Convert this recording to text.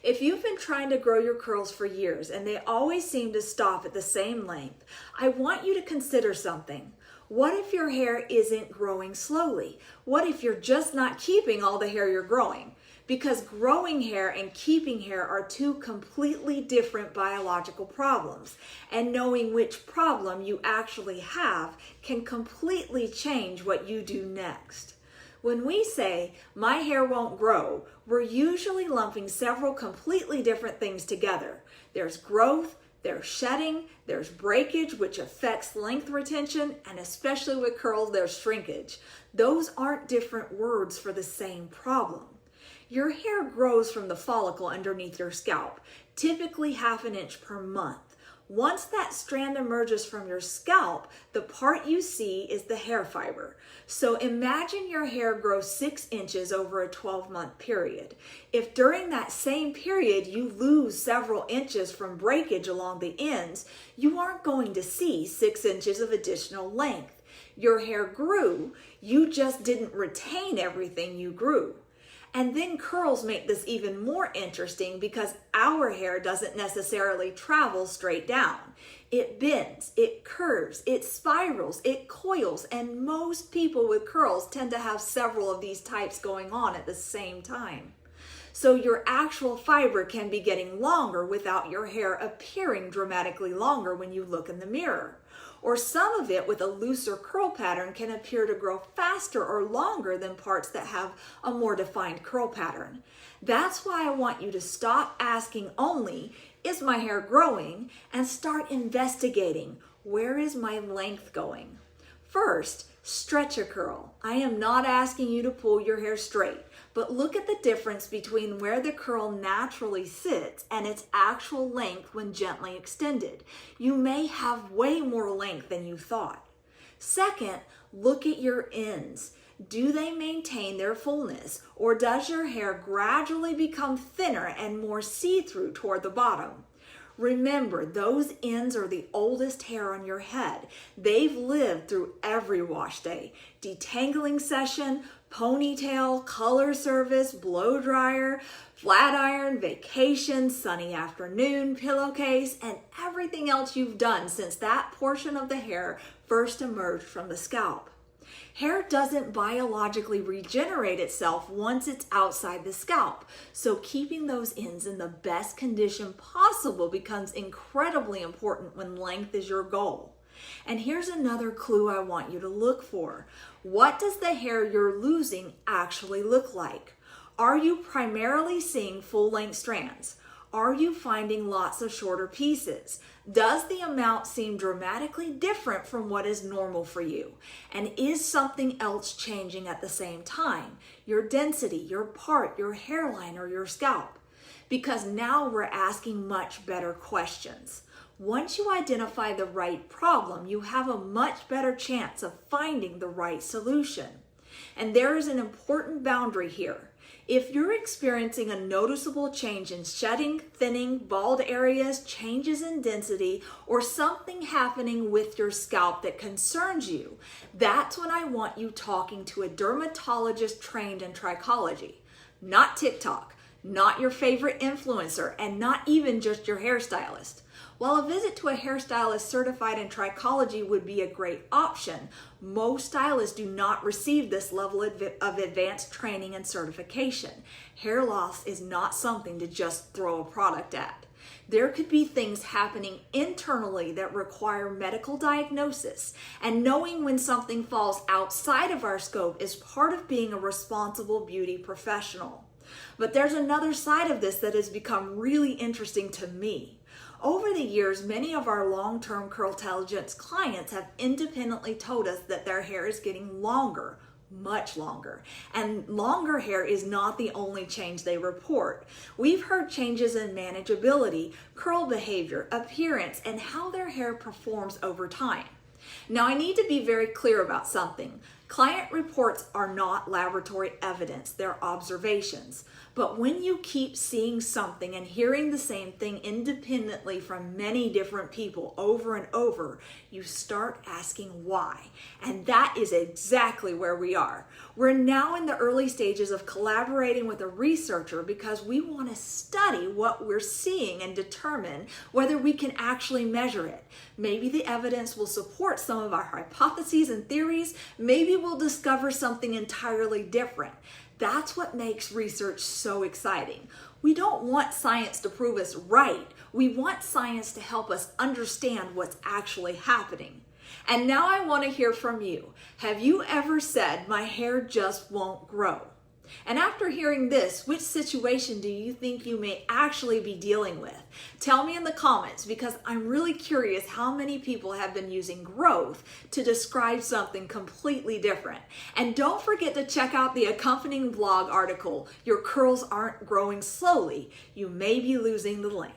If you've been trying to grow your curls for years and they always seem to stop at the same length, I want you to consider something. What if your hair isn't growing slowly? What if you're just not keeping all the hair you're growing? Because growing hair and keeping hair are two completely different biological problems, and knowing which problem you actually have can completely change what you do next. When we say, my hair won't grow, we're usually lumping several completely different things together. There's growth, there's shedding, there's breakage, which affects length retention, and especially with curls, there's shrinkage. Those aren't different words for the same problem. Your hair grows from the follicle underneath your scalp, typically 1/2 inch per month. Once that strand emerges from your scalp, the part you see is the hair fiber. So imagine your hair grows 6 inches over a 12-month period. If during that same period you lose several inches from breakage along the ends, you aren't going to see 6 inches of additional length. Your hair grew, you just didn't retain everything you grew. And then curls make this even more interesting because our hair doesn't necessarily travel straight down. It bends, it curves, it spirals, it coils, and most people with curls tend to have several of these types going on at the same time. So your actual fiber can be getting longer without your hair appearing dramatically longer when you look in the mirror. Or some of it with a looser curl pattern can appear to grow faster or longer than parts that have a more defined curl pattern. That's why I want you to stop asking only, is my hair growing? And start investigating, where is my length going? First, stretch a curl. I am not asking you to pull your hair straight, but look at the difference between where the curl naturally sits and its actual length when gently extended. You may have way more length than you thought. Second, look at your ends. Do they maintain their fullness, or does your hair gradually become thinner and more see-through toward the bottom? Remember, those ends are the oldest hair on your head. They've lived through every wash day, detangling session, ponytail, color service, blow dryer, flat iron, vacation, sunny afternoon, pillowcase, and everything else you've done since that portion of the hair first emerged from the scalp. Hair doesn't biologically regenerate itself once it's outside the scalp, so keeping those ends in the best condition possible becomes incredibly important when length is your goal. And here's another clue I want you to look for. What does the hair you're losing actually look like? Are you primarily seeing full-length strands? Are you finding lots of shorter pieces? Does the amount seem dramatically different from what is normal for you? And is something else changing at the same time? Your density, your part, your hairline, or your scalp? Because now we're asking much better questions. Once you identify the right problem, you have a much better chance of finding the right solution. And there is an important boundary here. If you're experiencing a noticeable change in shedding, thinning, bald areas, changes in density, or something happening with your scalp that concerns you, that's when I want you talking to a dermatologist trained in trichology. Not TikTok, not your favorite influencer, and not even just your hairstylist. While a visit to a hairstylist certified in trichology would be a great option, most stylists do not receive this level of advanced training and certification. Hair loss is not something to just throw a product at. There could be things happening internally that require medical diagnosis, and knowing when something falls outside of our scope is part of being a responsible beauty professional. But there's another side of this that has become really interesting to me. Over the years, many of our long-term Curltelligence clients have independently told us that their hair is getting longer, much longer. And longer hair is not the only change they report. We've heard changes in manageability, curl behavior, appearance, and how their hair performs over time. Now, I need to be very clear about something. Client reports are not laboratory evidence, they're observations. But when you keep seeing something and hearing the same thing independently from many different people over and over, you start asking why. And that is exactly where we are. We're now in the early stages of collaborating with a researcher because we want to study what we're seeing and determine whether we can actually measure it. Maybe the evidence will support some of our hypotheses and theories. Maybe we'll discover something entirely different. That's what makes research so exciting. We don't want science to prove us right. We want science to help us understand what's actually happening. And now I want to hear from you. Have you ever said, my hair just won't grow? And after hearing this, which situation do you think you may actually be dealing with? Tell me in the comments, because I'm really curious how many people have been using growth to describe something completely different. And don't forget to check out the accompanying blog article, Your Curls Aren't Growing Slowly. You may be losing the link.